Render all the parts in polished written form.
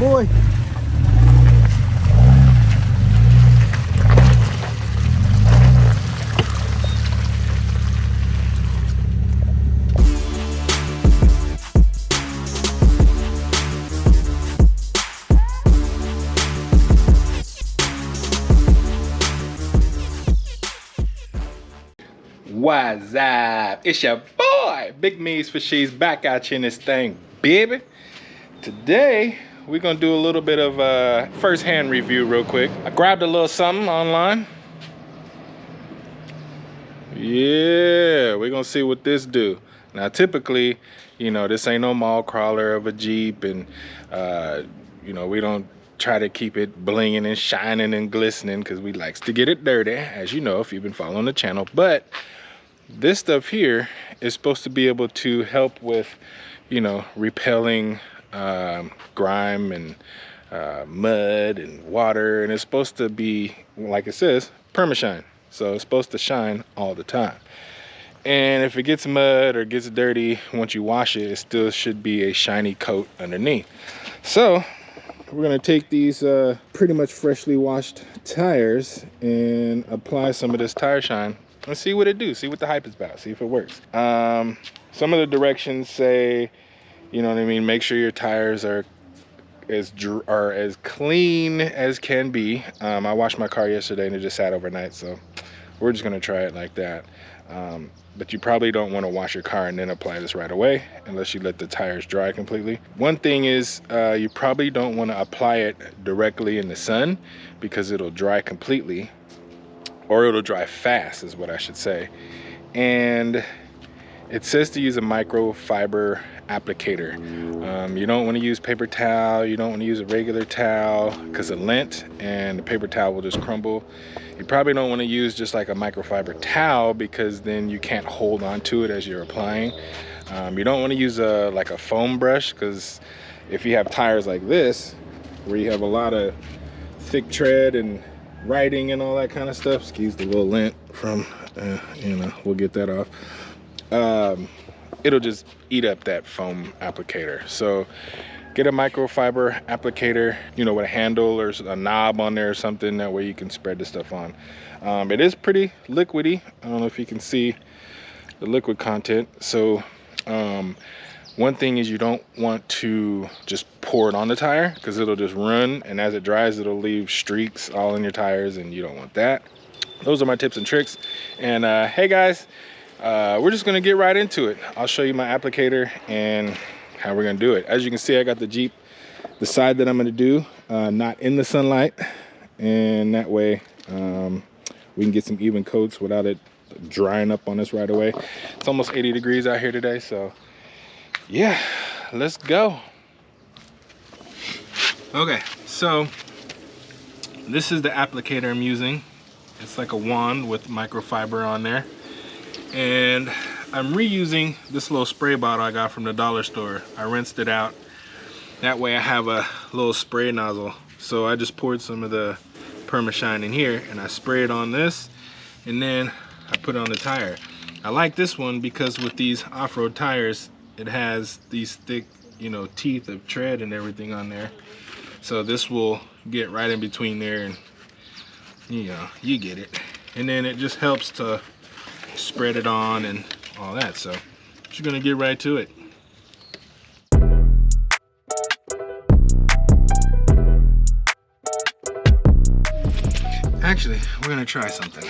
boy. What's up? It's your boy, Big Me's for She's back at you in this thing, baby. Today, we're gonna do a little bit of a first-hand review real quick. I grabbed a little something online. Yeah, we're gonna see what this do. Now, typically, you know, this ain't no mall crawler of a Jeep, and you know, we don't try to keep it blinging and shining and glistening because we likes to get it dirty, as you know if you've been following the channel. But this stuff here is supposed to be able to help with, you know, repelling grime and mud and water, and it's supposed to be, like it says, permashine. So it's supposed to shine all the time. And if it gets mud or gets dirty, once you wash it, it still should be a shiny coat underneath. So we're gonna take these pretty much freshly washed tires and apply some of this tire shine. Let's see what it do, see what the hype is about, see if it works. Some of the directions say, you know what I mean, make sure your tires are as clean as can be. I washed my car yesterday and it just sat overnight, so we're just gonna try it like that. But you probably don't want to wash your car and then apply this right away unless you let the tires dry completely. One thing is you probably don't want to apply it directly in the sun because it'll dry completely, or it'll dry fast is what I should say. And it says to use a microfiber applicator. You don't want to use paper towel, you don't want to use a regular towel because of lint and the paper towel will just crumble. You probably don't want to use just like a microfiber towel because then you can't hold on to it as you're applying. You don't want to use like a foam brush, because if you have tires like this where you have a lot of thick tread and writing and all that kind of stuff, excuse the little lint from you know, we'll get that off. It'll just eat up that foam applicator. So get a microfiber applicator, you know, with a handle or a knob on there or something, that way you can spread the stuff on. It is pretty liquidy. I don't know if you can see the liquid content. So one thing is you don't want to just pour it on the tire because it'll just run, and as it dries it'll leave streaks all in your tires, and you don't want that. Those are my tips and tricks. And hey guys, we're just gonna get right into it. I'll show you my applicator and how we're gonna do it. As you can see, I got the Jeep, the side that I'm gonna do, not in the sunlight, and that way we can get some even coats without it drying up on us right away. It's almost 80 degrees out here today, so yeah, let's go. Okay, so this is the applicator I'm using. It's like a wand with microfiber on there, and I'm reusing this little spray bottle I got from the dollar store. I rinsed it out. That way I have a little spray nozzle. So I just poured some of the Permashine in here and I spray it on this, and then I put it on the tire. I like this one because with these off-road tires, it has these thick, you know, teeth of tread and everything on there. So this will get right in between there, and you know, you get it. And then it just helps to spread it on and all that. So you're gonna get right to it. Actually, we're gonna try something.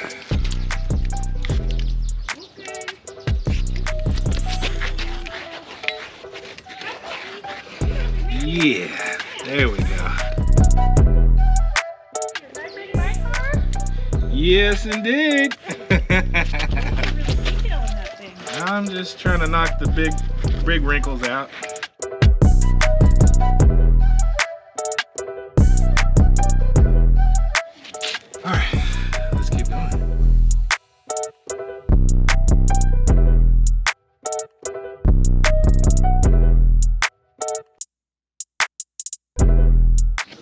Yeah, there we go. Yes, indeed. I'm just trying to knock the big wrinkles out. All right, let's keep going.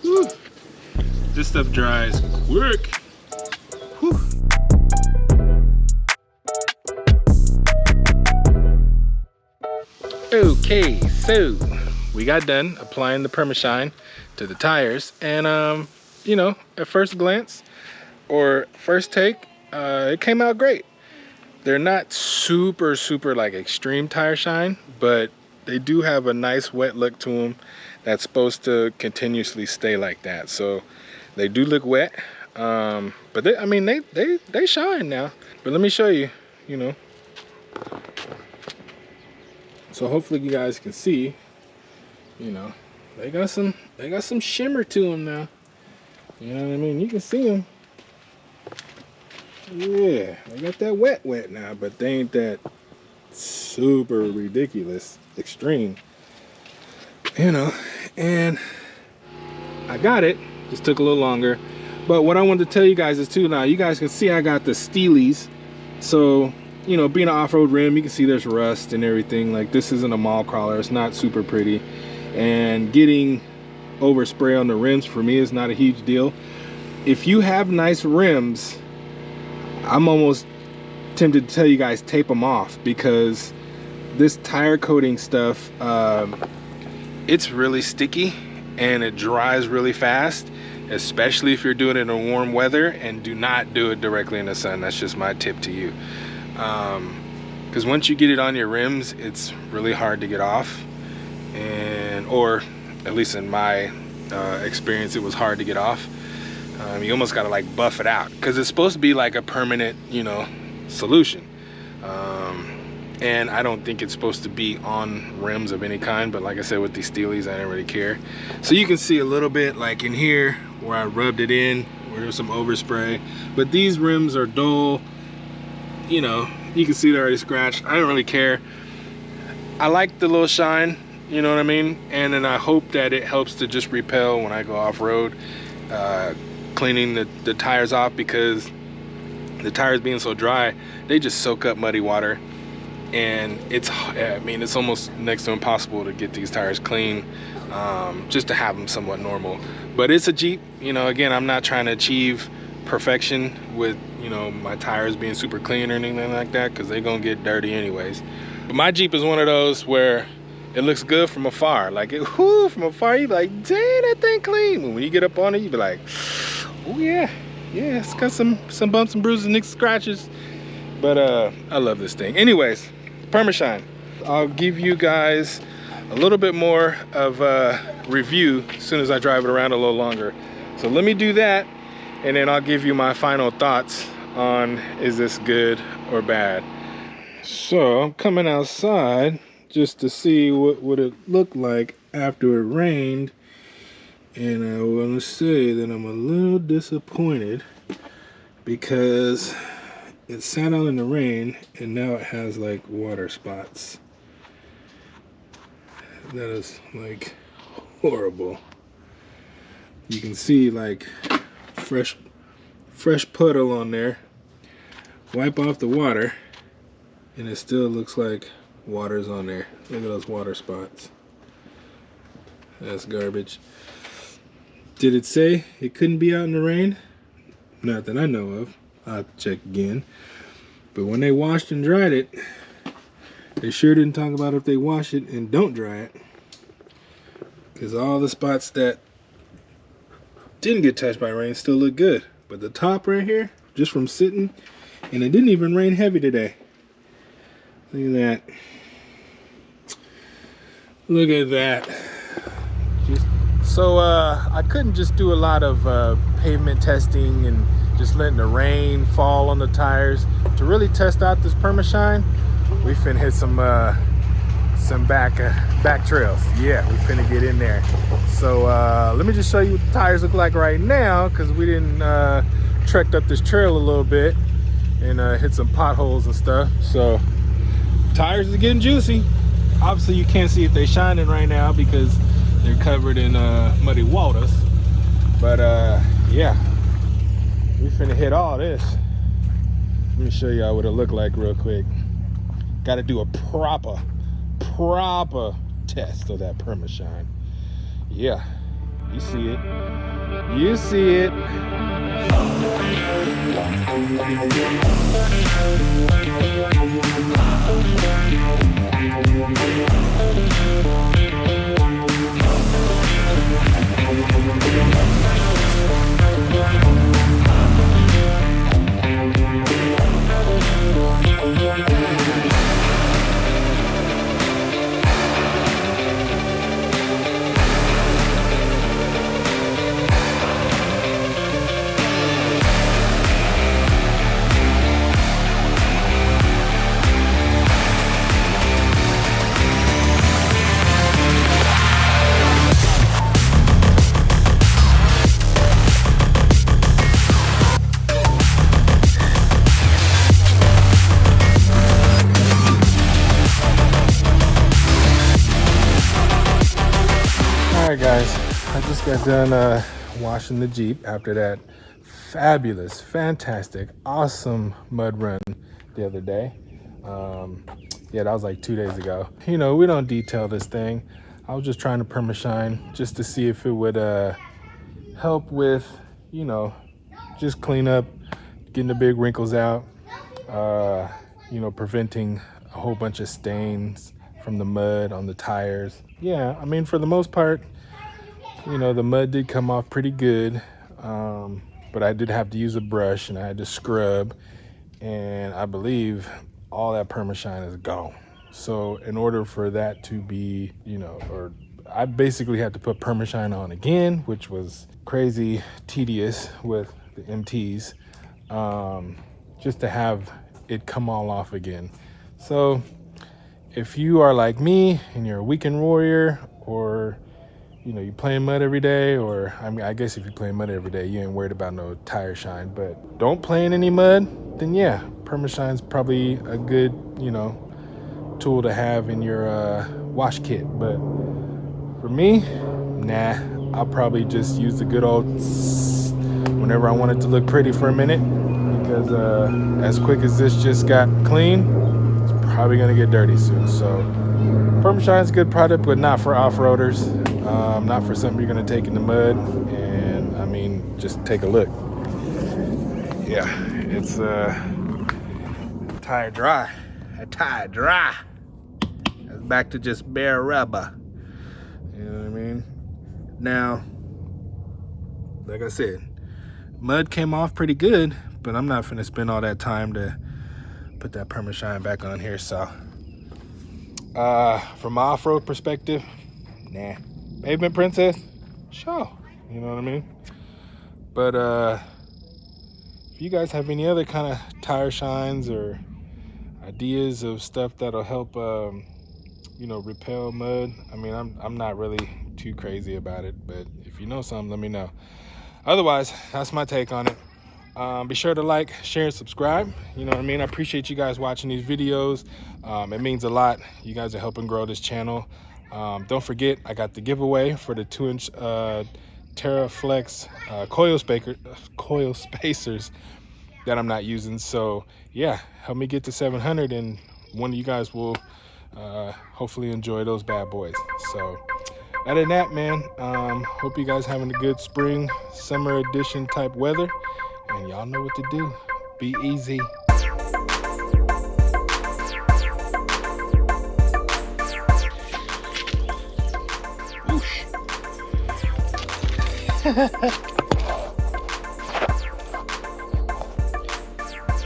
Whew. This stuff dries quick. Whew. Okay, so we got done applying the Permashine to the tires, and you know, at first glance or first take, it came out great. They're not super like extreme tire shine, but they do have a nice wet look to them that's supposed to continuously stay like that. So they do look wet, but I mean they shine now. But let me show you, you know. So hopefully you guys can see, you know, they got some shimmer to them now. You know what I mean? You can see them. Yeah, they got that wet now, but they ain't that super ridiculous extreme. You know, and I got it. Just took a little longer. But what I wanted to tell you guys is too, now you guys can see I got the Steelies. So, you know, being an off-road rim, you can see there's rust and everything. Like, this isn't a mall crawler. It's not super pretty. And getting overspray on the rims for me is not a huge deal. If you have nice rims, I'm almost tempted to tell you guys tape them off, because this tire coating stuff, it's really sticky and it dries really fast, especially if you're doing it in warm weather. And do not do it directly in the sun. That's just my tip to you, because once you get it on your rims, it's really hard to get off. And or at least in my experience, it was hard to get off. You almost gotta like buff it out, because it's supposed to be like a permanent, you know, solution. And I don't think it's supposed to be on rims of any kind, but like I said, with these Steelies, I didn't really care. So you can see a little bit like in here where I rubbed it in, where there's some overspray. But these rims are dull, you know, you can see they're already scratched. I don't really care. I like the little shine, you know what I mean? And then I hope that it helps to just repel when I go off-road, cleaning the tires off, because the tires being so dry, they just soak up muddy water. And I mean, it's almost next to impossible to get these tires clean, just to have them somewhat normal. But it's a Jeep, you know, again, I'm not trying to achieve perfection with, you know, my tires being super clean or anything like that, because they're gonna get dirty anyways. But my Jeep is one of those where it looks good from afar. Like, from afar, you be like, dang, that thing clean. But when you get up on it, you be like, oh yeah, it's got some bumps and bruises, nicks, scratches. But I love this thing. Anyways, Permashine. I'll give you guys a little bit more of a review as soon as I drive it around a little longer. So let me do that, and then I'll give you my final thoughts on, is this good or bad. So I'm coming outside just to see what it looked like after it rained, and I want to say that I'm a little disappointed, because it sat out in the rain and now it has like water spots. That is like horrible. You can see like fresh puddle on there. Wipe off the water and it still looks like water's on there. Look at those water spots. That's garbage. Did it say it couldn't be out in the rain? Not that I know of. I'll have to check again. But when they washed and dried it, they sure didn't talk about if they wash it and don't dry it, because all the spots that didn't get touched by rain still look good. But the top right here, just from sitting, and it didn't even rain heavy today. Look at that. Look at that. So I couldn't just do a lot of pavement testing and just letting the rain fall on the tires. To really test out this Permashine, we finna hit some back trails. Yeah, we finna get in there. So let me just show you what the tires look like right now, because we didn't trekked up this trail a little bit and hit some potholes and stuff. So tires are getting juicy. Obviously you can't see if they're shining right now because they're covered in muddy waters. But yeah, we finna hit all this. Let me show y'all what it looked like real quick. Got to do a proper test of that Permashine. Yeah, you see it. You see it. Alright guys, I just got done washing the Jeep after that fabulous, fantastic, awesome mud run the other day. Yeah, that was like 2 days ago. You know, we don't detail this thing. I was just trying to permashine just to see if it would help with, you know, just clean up, getting the big wrinkles out, you know, preventing a whole bunch of stains from the mud on the tires. Yeah, I mean, for the most part, you know, the mud did come off pretty good, but I did have to use a brush and I had to scrub, and I believe all that permashine is gone. So in order for that to be, you know, or I basically had to put permashine on again, which was crazy tedious with the MTs, just to have it come all off again. So if you are like me and you're a weekend warrior, or you know, you playing mud every day, or I mean, I guess if you play mud every day, you ain't worried about no tire shine, but don't play in any mud, then yeah, permashine's probably a good, you know, tool to have in your wash kit. But for me, nah, I'll probably just use the good old whenever I want it to look pretty for a minute, because as quick as this just got clean, it's probably gonna get dirty soon. So Permashine's a good product, but not for off-roaders, not for something you're gonna take in the mud. And I mean, just take a look. Yeah, it's tire dry. A tire dry. It's back to just bare rubber. You know what I mean? Now, like I said, mud came off pretty good, but I'm not finna spend all that time to put that Permashine back on here. So from my off-road perspective, nah. Pavement Princess, sure, you know what I mean? But if you guys have any other kind of tire shines or ideas of stuff that'll help you know, repel mud, I mean, I'm not really too crazy about it, but if you know something, let me know. Otherwise, that's my take on it. Be sure to like, share, and subscribe. You know what I mean? I appreciate you guys watching these videos. It means a lot. You guys are helping grow this channel. Don't forget, I got the giveaway for the 2-inch TerraFlex coil spacers that I'm not using. So yeah, help me get to 700, and one of you guys will hopefully enjoy those bad boys. So other than that, man, hope you guys having a good spring, summer edition type weather, and y'all know what to do. Be easy.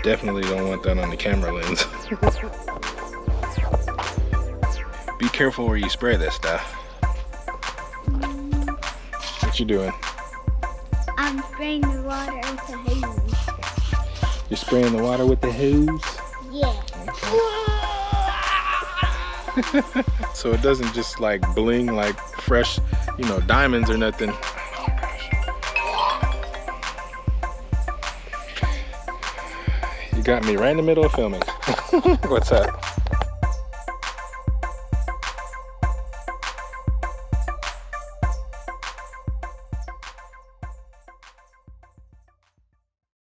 Definitely don't want that on the camera lens. Be careful where you spray this stuff. What you doing? I'm spraying the water with the hose. You're spraying the water with the hose? Yeah. Okay. So it doesn't just like bling like fresh, you know, diamonds or nothing. You got me right in the middle of filming. What's up?